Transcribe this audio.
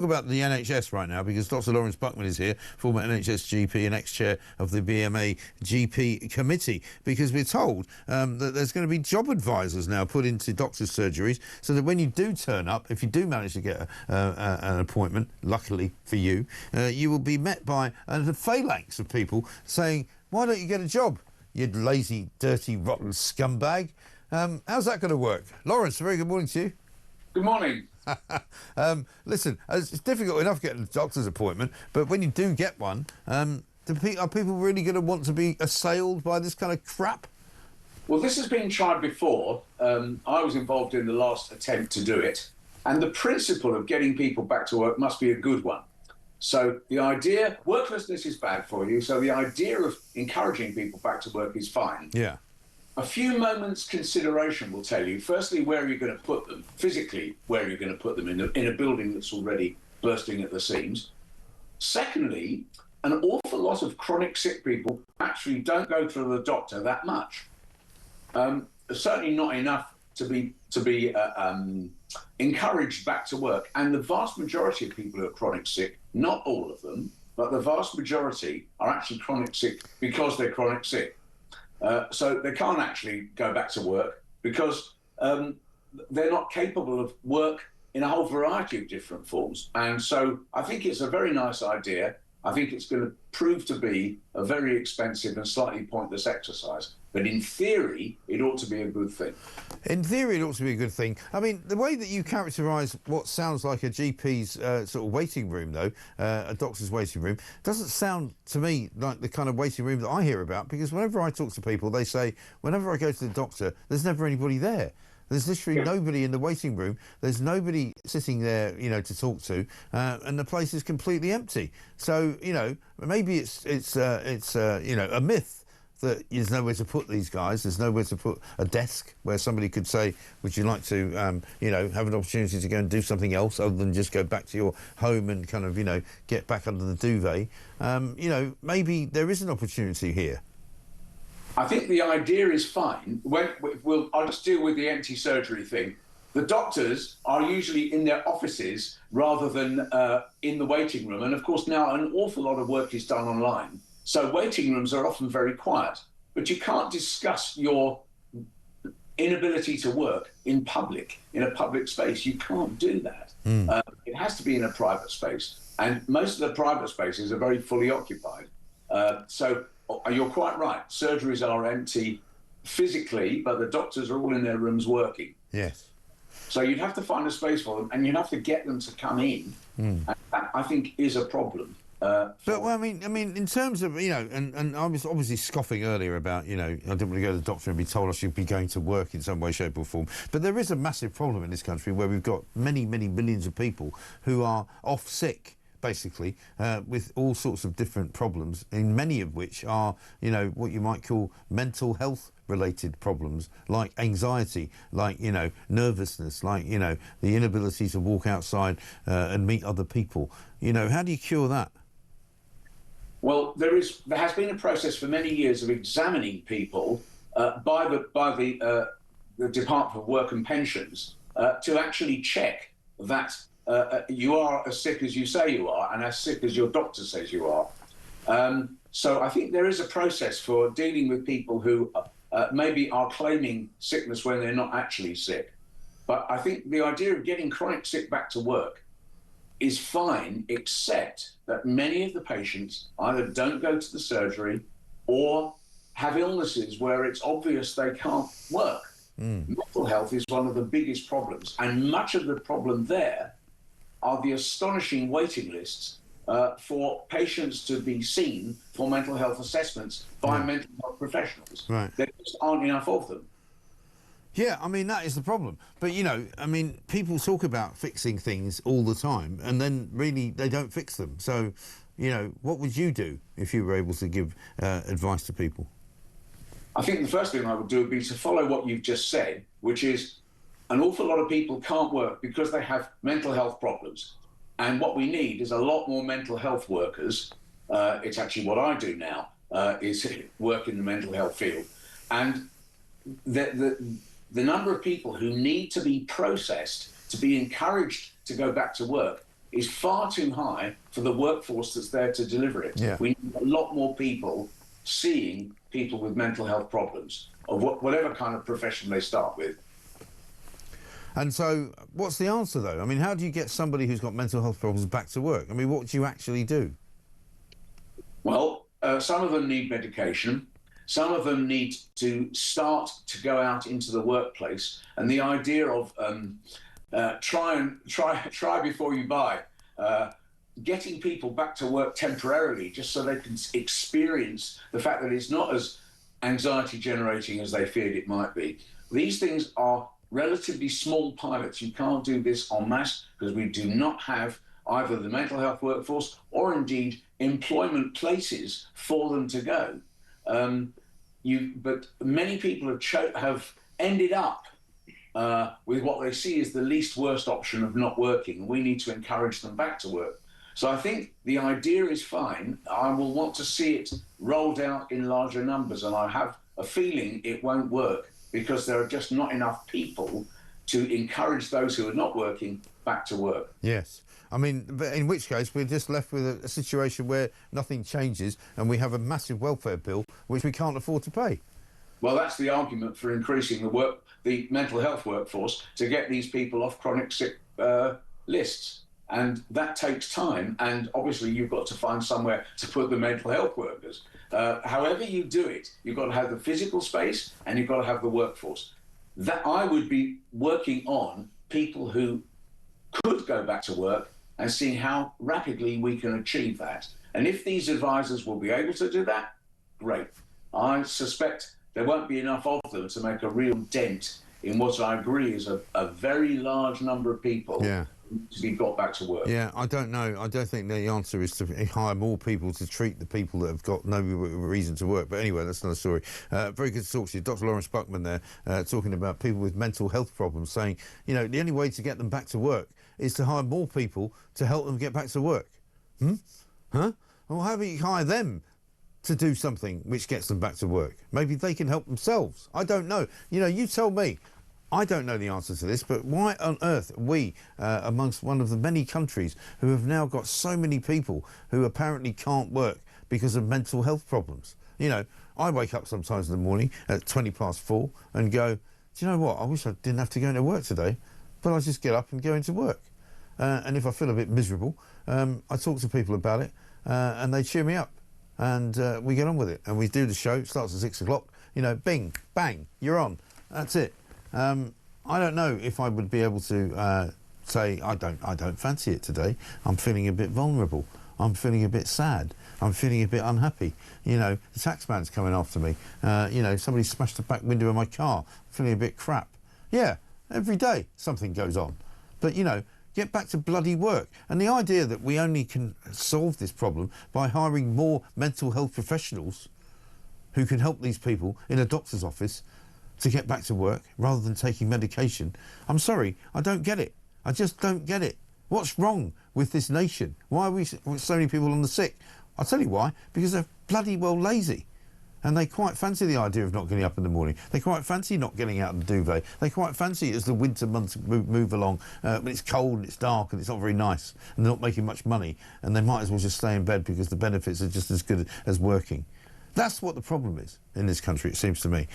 About the NHS right now, because Dr. Laurence Buckman is here, former NHS GP and ex-chair of the BMA GP committee, because we're told that there's going to be job advisors now put into doctors' surgeries, so that when you do turn up, if you do manage to get an appointment, luckily for you, you will be met by a phalanx of people saying, why don't you get a job, you lazy, dirty, rotten scumbag? How's that going to work? Laurence, a very good morning to you. Good morning. Listen, it's difficult enough getting a doctor's appointment, but when you do get one, are people really going to want to be assailed by this kind of crap? Well, this has been tried before. I was involved in the last attempt to do it, and the principle of getting people back to work must be a good one. So the idea, worklessness is bad for you, so the idea of encouraging people back to work is fine. Yeah. A few moments consideration will tell you, firstly, where you're going to put them, physically, where you're going to put them in a building that's already bursting at the seams. Secondly, an awful lot of chronic sick people actually don't go to the doctor that much. Certainly not enough to be encouraged back to work. And the vast majority of people who are chronic sick, not all of them, but the vast majority are actually chronic sick because they're chronic sick. So they can't actually go back to work because they're not capable of work in a whole variety of different forms. And so I think it's a very nice idea. I think it's going to prove to be a very expensive and slightly pointless exercise. But in theory, it ought to be a good thing. In theory, it ought to be a good thing. I mean, the way that you characterise what sounds like a GP's sort of waiting room, though, a doctor's waiting room, doesn't sound to me like the kind of waiting room that I hear about, because whenever I talk to people, they say, whenever I go to the doctor, there's never anybody there. There's literally nobody in the waiting room. There's nobody sitting there, you know, to talk to, and the place is completely empty. So, you know, maybe it's you know, a myth that there's nowhere to put these guys. There's nowhere to put a desk where somebody could say, would you like to, you know, have an opportunity to go and do something else other than just go back to your home and kind of, you know, get back under the duvet. You know, maybe there is an opportunity here. I think the idea is fine. I'll just deal with the empty surgery thing. The doctors are usually in their offices rather than in the waiting room. And of course, now an awful lot of work is done online. So waiting rooms are often very quiet, but you can't discuss your inability to work in public, in a public space. You can't do that. It has to be in a private space. And most of the private spaces are very fully occupied. So you're quite right. Surgeries are empty physically, but the doctors are all in their rooms working. Yes. So you'd have to find a space for them, and you'd have to get them to come in. And that, I think, is a problem. But well, I mean, in terms of, you know, and I was obviously scoffing earlier about, you know, I didn't want to go to the doctor and be told I should be going to work in some way, shape or form. But there is a massive problem in this country where we've got many, many millions of people who are off sick, basically, with all sorts of different problems, and many of which are, you know, what you might call mental health related problems, like anxiety, like, you know, nervousness, like, you know, the inability to walk outside and meet other people. You know, how do you cure that? Well, there has been a process for many years of examining people by the Department for Work and Pensions to actually check that you are as sick as you say you are and as sick as your doctor says you are. So I think there is a process for dealing with people who maybe are claiming sickness when they're not actually sick. But I think the idea of getting chronic sick back to work is fine, except that many of the patients either don't go to the surgery or have illnesses where it's obvious they can't work. Mental health is one of the biggest problems, and much of the problem there are the astonishing waiting lists for patients to be seen for mental health assessments by mental health professionals. Right. There just aren't enough of them. Yeah, I mean, that is the problem. But, you know, I mean, people talk about fixing things all the time, and then really they don't fix them. So, you know, what would you do if you were able to give advice to people? I think the first thing I would do would be to follow what you've just said, which is an awful lot of people can't work because they have mental health problems. And what we need is a lot more mental health workers. It's actually what I do now, is work in the mental health field. And the number of people who need to be processed to be encouraged to go back to work is far too high for the workforce that's there to deliver it. Yeah. We need a lot more people seeing people with mental health problems, of whatever kind of profession they start with. And so what's the answer, though? I mean, how do you get somebody who's got mental health problems back to work? I mean, what do you actually do? Well, some of them need medication. Some of them need to start to go out into the workplace. And the idea of try before you buy, getting people back to work temporarily just so they can experience the fact that it's not as anxiety generating as they feared it might be. These things are relatively small pilots. You can't do this en masse because we do not have either the mental health workforce or indeed employment places for them to go. But many people have ended up with what they see as the least worst option of not working. We need to encourage them back to work. So I think the idea is fine. I will want to see it rolled out in larger numbers, and I have a feeling it won't work because there are just not enough people to encourage those who are not working back to work. Yes. I mean, but in which case we're just left with a situation where nothing changes and we have a massive welfare bill which we can't afford to pay. Well, that's the argument for increasing the mental health workforce to get these people off chronic sick lists. And that takes time. And obviously, you've got to find somewhere to put the mental health workers. However you do it, you've got to have the physical space and you've got to have the workforce. That I would be working on people who could go back to work and seeing how rapidly we can achieve that. And if these advisors will be able to do that, great. I suspect there won't be enough of them to make a real dent in what I agree is a very large number of people to be got back to work. Yeah, I don't know. I don't think the answer is to hire more people to treat the people that have got no reason to work. But anyway, that's another story. Very good to talk to you. Dr. Laurence Buckman there, talking about people with mental health problems, saying, you know, the only way to get them back to work is to hire more people to help them get back to work. Huh? Well, how about you hire them to do something which gets them back to work? Maybe they can help themselves. I don't know. You know, you tell me. I don't know the answer to this, but why on earth are we amongst one of the many countries who have now got so many people who apparently can't work because of mental health problems? You know, I wake up sometimes in the morning at 4:20 and go, do you know what? I wish I didn't have to go into work today, but I just get up and go into work. And if I feel a bit miserable, I talk to people about it and they cheer me up. And we get on with it. And we do the show. It starts at 6 o'clock. You know, bing, bang, you're on. That's it. I don't know if I would be able to say, I don't fancy it today. I'm feeling a bit vulnerable. I'm feeling a bit sad. I'm feeling a bit unhappy. You know, the taxman's coming after me. You know, somebody smashed the back window of my car. I'm feeling a bit crap. Yeah, every day something goes on. But, you know, get back to bloody work. And the idea that we only can solve this problem by hiring more mental health professionals who can help these people in a doctor's office to get back to work rather than taking medication. I'm sorry, I don't get it. I just don't get it. What's wrong with this nation? Why are we so many people on the sick? I'll tell you why. Because they're bloody well lazy. And they quite fancy the idea of not getting up in the morning. They quite fancy not getting out of the duvet. They quite fancy it as the winter months move along, when it's cold and it's dark and it's not very nice and they're not making much money and they might as well just stay in bed because the benefits are just as good as working. That's what the problem is in this country, it seems to me.